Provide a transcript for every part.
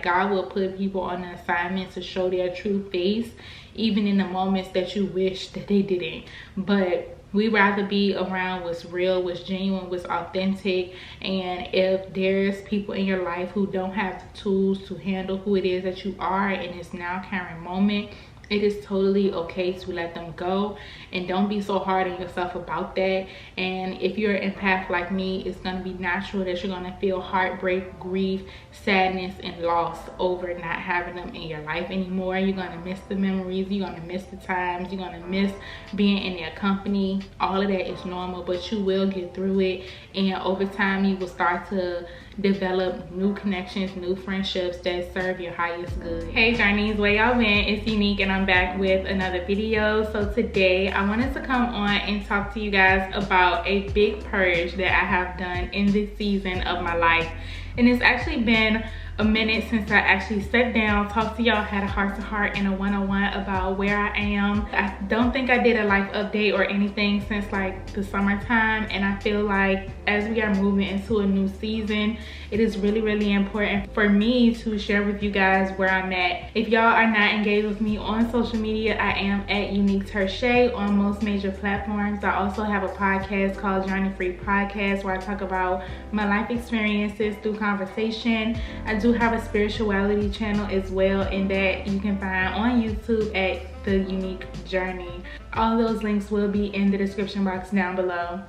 God will put people on an assignment to show their true face, even in the moments that you wish that they didn't. But we rather be around what's real, what's genuine, what's authentic. And if there's people in your life who don't have the tools to handle who it is that you are in this now current moment, it is totally okay to let them go, and don't be so hard on yourself about that. And if you're an empath like me, it's going to be natural that you're going to feel heartbreak, grief, sadness, and loss over not having them in your life anymore. You're going to miss the memories, you're going to miss the times, you're going to miss being in their company. All of that is normal, but you will get through it, and over time you will start to develop new connections, new friendships that serve your highest good. Hey journeys, where y'all been? It's Unique and I'm back with another video. So today I wanted to come on and talk to you guys about a big purge that I have done in this season of my life. And it's actually been a minute since I actually sat down, talked to y'all, had a heart-to-heart and a one-on-one about where I am. I don't think I did a life update or anything since like the summertime, and I feel like as we are moving into a new season, it is really important for me to share with you guys where I'm at. If y'all are not engaged with me on social media, I am at Uneak Tershai on most major platforms. I also have a podcast called Journey Free Podcast where I talk about my life experiences through conversation. I do have a spirituality channel as well, and that you can find on YouTube at The Unique Journey. All those links will be in the description box down below.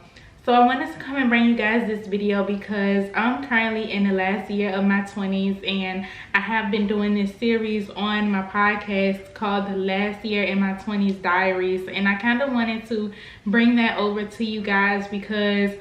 So I wanted to come and bring you guys this video because I'm currently in the last year of my 20s, and I have been doing this series on my podcast called The Last Year in My 20s Diaries, and I kind of wanted to bring that over to you guys because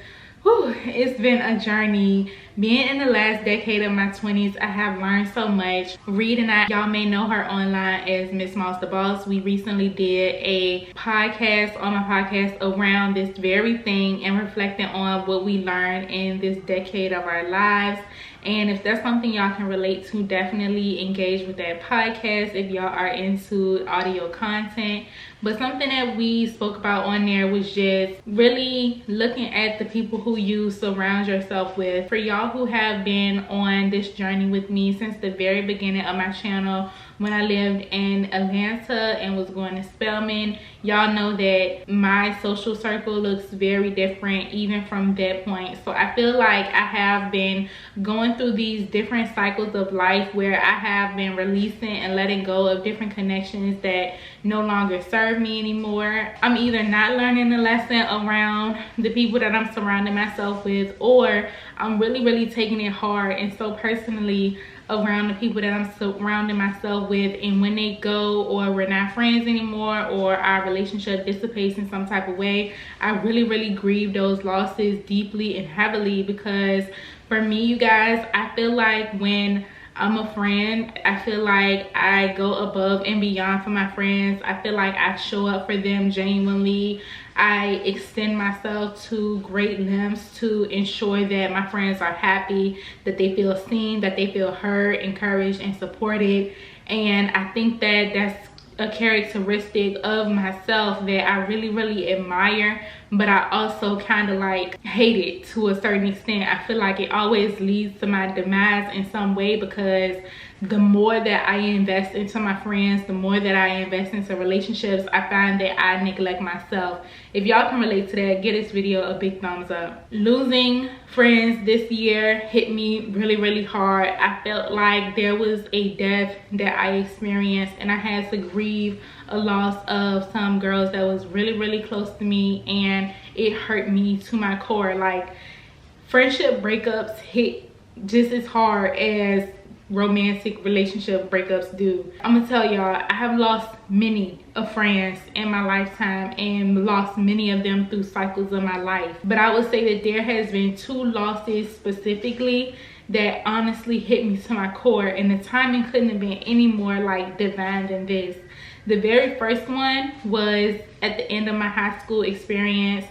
it's been a journey. Being in the last decade of my 20s, I have learned so much. Reed and I, y'all may know her online as Miss Moss the Boss. We recently did a podcast on my podcast around this very thing and reflecting on what we learned in this decade of our lives. And if that's something y'all can relate to, definitely engage with that podcast if y'all are into audio content. But something that we spoke about on there was just really looking at the people who you surround yourself with. For y'all who have been on this journey with me since the very beginning of my channel, when I lived in Atlanta and was going to Spelman, y'all know that my social circle looks very different even from that point. So I feel like I have been going through these different cycles of life where I have been releasing and letting go of different connections that no longer serve me anymore. I'm either not learning the lesson around the people that I'm surrounding myself with, or I'm really taking it hard and so personally around the people that I'm surrounding myself with, and when they go or we're not friends anymore or our relationship dissipates in some type of way, I really grieve those losses deeply and heavily. Because for me, you guys, I feel like when I'm a friend, I feel like I go above and beyond for my friends. I feel like I show up for them genuinely. I extend myself to great lengths to ensure that my friends are happy, that they feel seen, that they feel heard, encouraged, and supported. And I think that that's a characteristic of myself that I really admire, but I also kind of like hate it to a certain extent. I feel like it always leads to my demise in some way, because the more that I invest into my friends, the more that I invest into relationships, I find that I neglect myself. If y'all can relate to that, give this video a big thumbs up. Losing friends this year hit me really hard. I felt like there was a death that I experienced, and I had to grieve a loss of some girls that was really close to me, and it hurt me to my core. Like, friendship breakups hit just as hard as romantic relationship breakups do. I'm gonna tell y'all, I have lost many of friends in my lifetime and lost many of them through cycles of my life, but I would say that there has been 2 losses specifically that honestly hit me to my core, and the timing couldn't have been any more like divine than this. The very first one was at the end of my high school experience.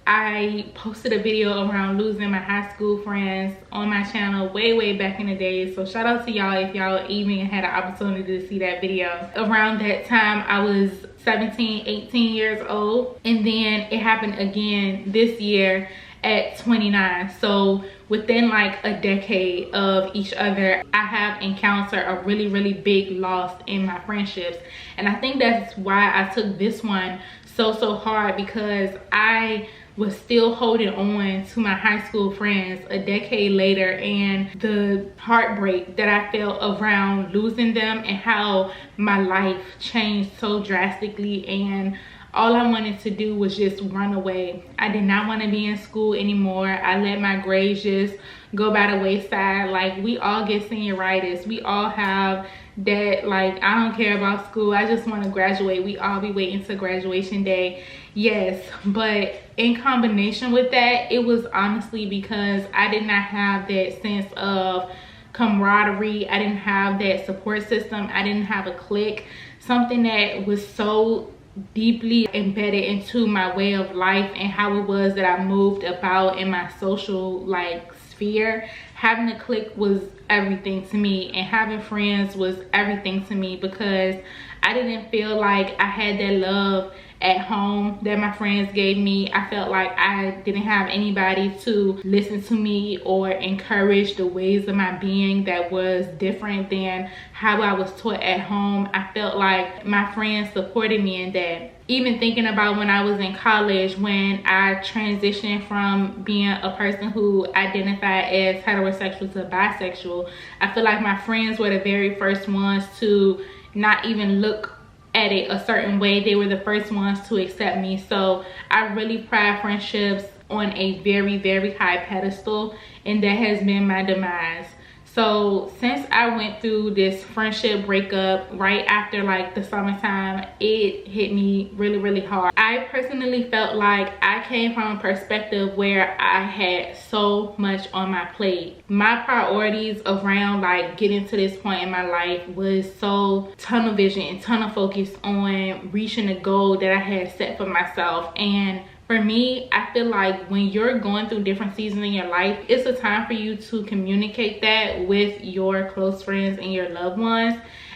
I posted a video around losing my high school friends on my channel way back in the day. So shout out to y'all if y'all even had an opportunity to see that video. Around that time, I was 17, 18 years old. And then it happened again this year at 29. So within like a decade of each other, I have encountered a really big loss in my friendships. And I think that's why I took this one so hard, because I was still holding on to my high school friends a decade later, and the heartbreak that I felt around losing them and how my life changed so drastically, and all I wanted to do was just run away. I did not want to be in school anymore. I let my grades just go by the wayside. Like, we all get senioritis. We all have that, like, I don't care about school. I just want to graduate. We all be waiting till graduation day. Yes, but in combination with that, it was honestly because I did not have that sense of camaraderie. I didn't have that support system. I didn't have a clique, something that was so deeply embedded into my way of life and how it was that I moved about in my social like sphere. Having a clique was everything to me, and having friends was everything to me, because I didn't feel like I had that love at home that my friends gave me. I felt like I didn't have anybody to listen to me or encourage the ways of my being that was different than how I was taught at home. I felt like my friends supported me in that. Even thinking about when I was in college, when I transitioned from being a person who identified as heterosexual to bisexual, I feel like my friends were the very first ones to not even look at it a certain way. They were the first ones to accept me. So I really pride friendships on a very high pedestal, and that has been my demise. So since I went through this friendship breakup right after like the summertime, it hit me really hard. I personally felt like I came from a perspective where I had so much on my plate. My priorities around like getting to this point in my life was so tunnel vision and tunnel focus on reaching the goal that I had set for myself. And for me, I feel like when you're going through different seasons in your life, it's a time for you to communicate that with your close friends and your loved ones.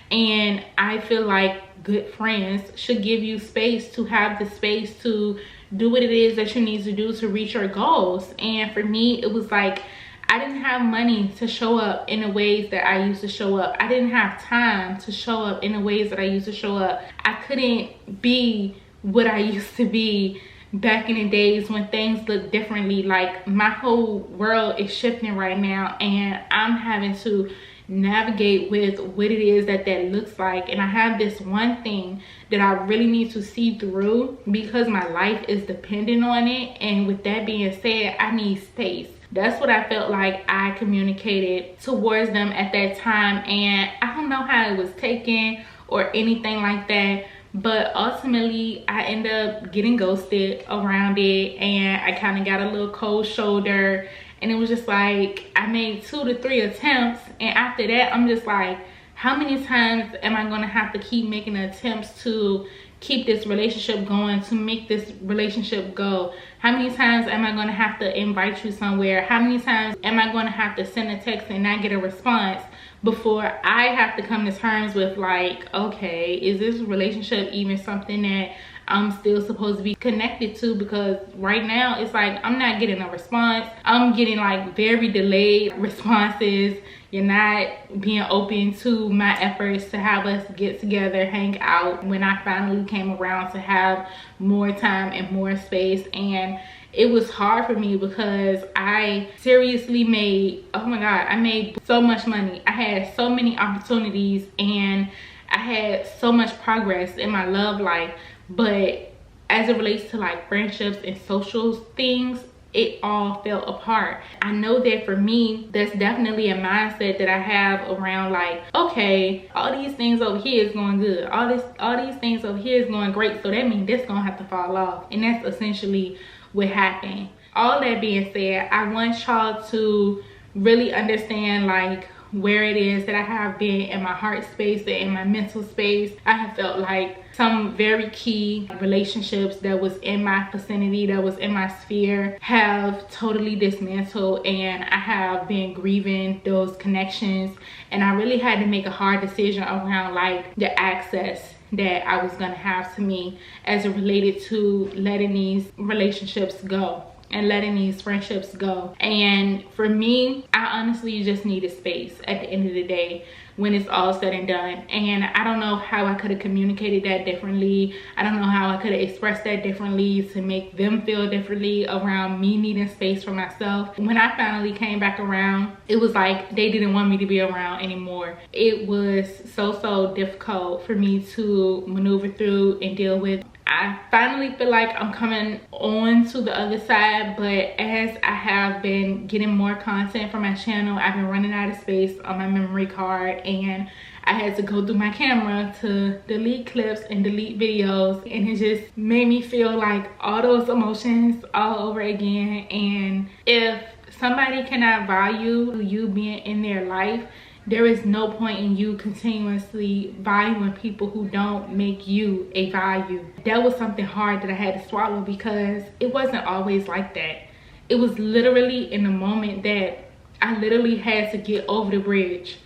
And I feel like good friends should give you space to have the space to do what it is that you need to do to reach your goals. And for me, it was like I didn't have money to show up in the ways that I used to show up. I didn't have time to show up in the ways that I used to show up. I couldn't be what I used to be back in the days when things look differently. Like, my whole world is shifting right now, and I'm having to navigate with what it is that looks like. And I have this one thing that I really need to see through, because my life is dependent on it. And with that being said, I need space. That's what I felt like I communicated towards them at that time, and I don't know how it was taken or anything like that. But ultimately, I ended up getting ghosted around it, and I kind of got a little cold shoulder. And it was just like, I made 2 to 3 attempts. And after that, I'm just like, how many times am I going to have to keep making attempts to keep this relationship going, to make this relationship go? How many times am I going to have to invite you somewhere? How many times am I going to have to send a text and not get a response before I have to come to terms with like, okay, is this relationship even something that I'm still supposed to be connected to? Because right now it's like I'm not getting a response. I'm getting like very delayed responses. You're not being open to my efforts to have us get together, hang out, when I finally came around to have more time and more space. And it was hard for me because I seriously made, oh my God, I made so much money. I had so many opportunities, and I had so much progress in my love life. But as it relates to like friendships and social things, it all fell apart. I know that for me, that's definitely a mindset that I have around like, okay, all these things over here is going good. All these things over here is going great. So that means this gonna have to fall off. And that's essentially what happened. All that being said, I want y'all to really understand like where it is that I have been in my heart space and in my mental space. I have felt like some very key relationships that was in my vicinity, that was in my sphere, have totally dismantled, and I have been grieving those connections. And I really had to make a hard decision around like the access that I was gonna have to me as it related to letting these relationships go. and letting these friendships go. And for me, I honestly just needed space at the end of the day when it's all said and done. And I don't know how I could have communicated that differently. I don't know how I could have expressed that differently to make them feel differently around me needing space for myself. When I finally came back around, it was like they didn't want me to be around anymore. It was so difficult for me to maneuver through and deal with. I finally feel like I'm coming on to the other side, but as I have been getting more content for my channel, I've been running out of space on my memory card, and I had to go through my camera to delete clips and delete videos, and it just made me feel like all those emotions all over again. And if somebody cannot value you being in their life, there is no point in you continuously valuing people who don't make you a value. That was something hard that I had to swallow, because it wasn't always like that. It was literally in the moment that I literally had to get over the bridge,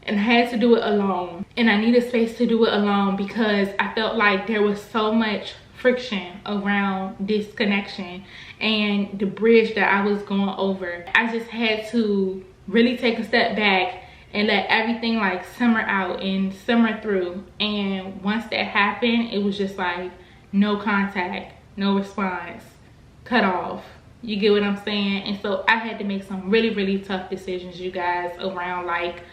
and I had to do it alone. And I needed space to do it alone because I felt like there was so much friction around this connection and the bridge that I was going over. I just had to really take a step back and let everything like simmer out and simmer through. And once that happened, it was just like no contact, no response, cut off. You get what I'm saying? And so I had to make some really tough decisions, you guys, around like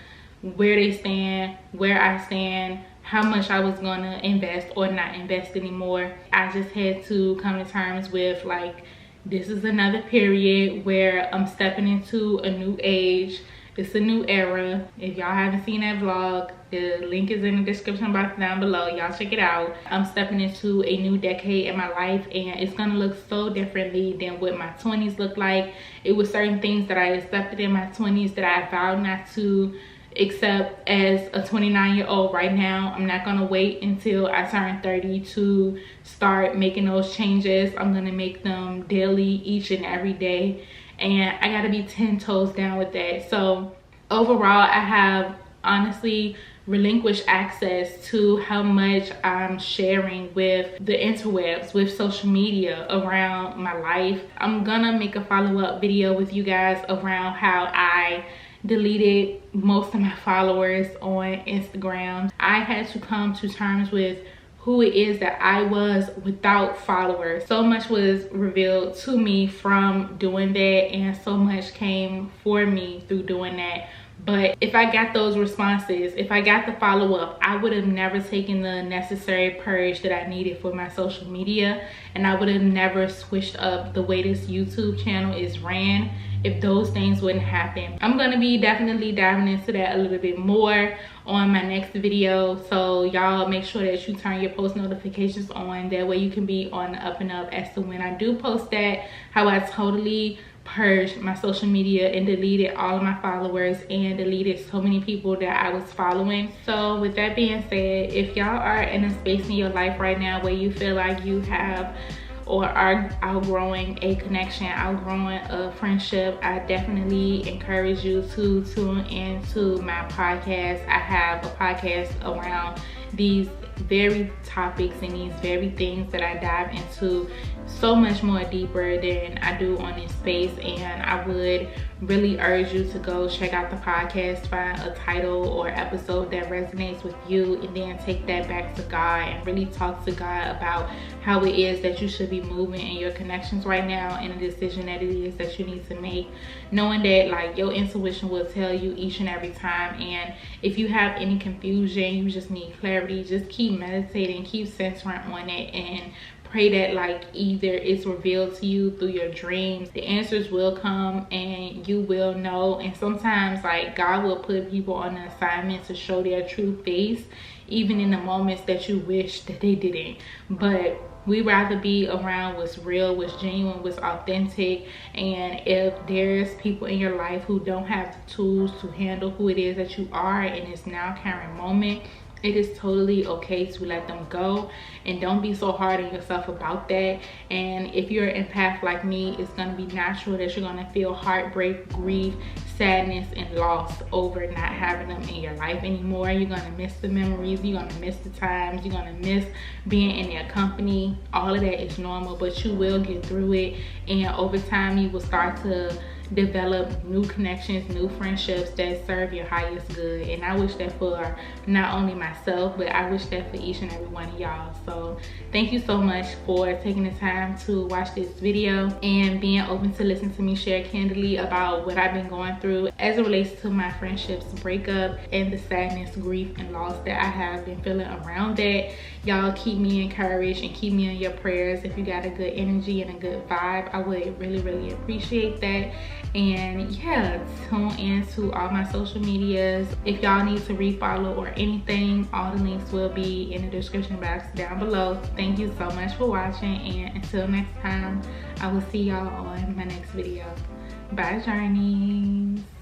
where they stand, where I stand, how much I was gonna invest or not invest anymore. I just had to come to terms with like, this is another period where I'm stepping into a new age. It's a new era. If y'all haven't seen that vlog, the link is in the description box down below. Y'all check it out. I'm stepping into a new decade in my life, and it's gonna look so differently than what my 20s looked like. It was certain things that I accepted in my 20s that I vowed not to accept as a 29-year-old right now. I'm not gonna wait until I turn 30 to start making those changes. I'm gonna make them daily, each and every day, and I gotta be 10 toes down with that. So overall, I have honestly relinquished access to how much I'm sharing with the interwebs, with social media around my life. I'm gonna make a follow-up video with you guys around how I deleted most of my followers on Instagram. I had to come to terms with who it is that I was without followers. So much was revealed to me from doing that, and so much came for me through doing that. But if I got those responses, if I got the follow-up, I would have never taken the necessary purge that I needed for my social media, and I would have never switched up the way this YouTube channel is ran if those things wouldn't happen. I'm gonna be definitely diving into that a little bit more on my next video, so y'all make sure that you turn your post notifications on. That way you can be on the up and up as to when I do post that, how I totally purged my social media and deleted all of my followers and deleted so many people that I was following. So with that being said, if y'all are in a space in your life right now where you feel like you have or are outgrowing a connection, outgrowing a friendship, I definitely encourage you to tune into my podcast. I have a podcast around these very topics and these very things that I dive into so much more deeper than I do on this space, and I would really urge you to go check out the podcast, find a title or episode that resonates with you, and then take that back to God and really talk to God about how it is that you should be moving in your connections right now, and the decision that it is that you need to make, knowing that like your intuition will tell you each and every time. And if you have any confusion, you just need clarity, just keep meditating, keep centering on it, and pray that like either it's revealed to you through your dreams. The answers will come and you will know. And sometimes like God will put people on an assignment to show their true face, even in the moments that you wish that they didn't. But we rather be around what's real, what's genuine, what's authentic. And if there's people in your life who don't have the tools to handle who it is that you are in this now current moment, it is totally okay to let them go, and don't be so hard on yourself about that. And if you're an empath like me, it's going to be natural that you're going to feel heartbreak, grief, sadness and loss over not having them in your life anymore. You're gonna miss the memories, you're gonna miss the times, you're gonna miss being in their company. All of that is normal, but you will get through it, and over time you will start to develop new connections, new friendships that serve your highest good. And I wish that for not only myself, but I wish that for each and every one of y'all. So thank you so much for taking the time to watch this video and being open to listen to me share candidly about what I've been going through as it relates to my friendships breakup and the sadness, grief, and loss that I have been feeling around that. Y'all keep me encouraged and keep me in your prayers. If you got a good energy and a good vibe, I would really appreciate that. And yeah, tune in to all my social medias. If y'all need to refollow or anything, all the links will be in the description box down below. Thank you so much for watching, and until next time, I will see y'all on my next video. Bye, journeys.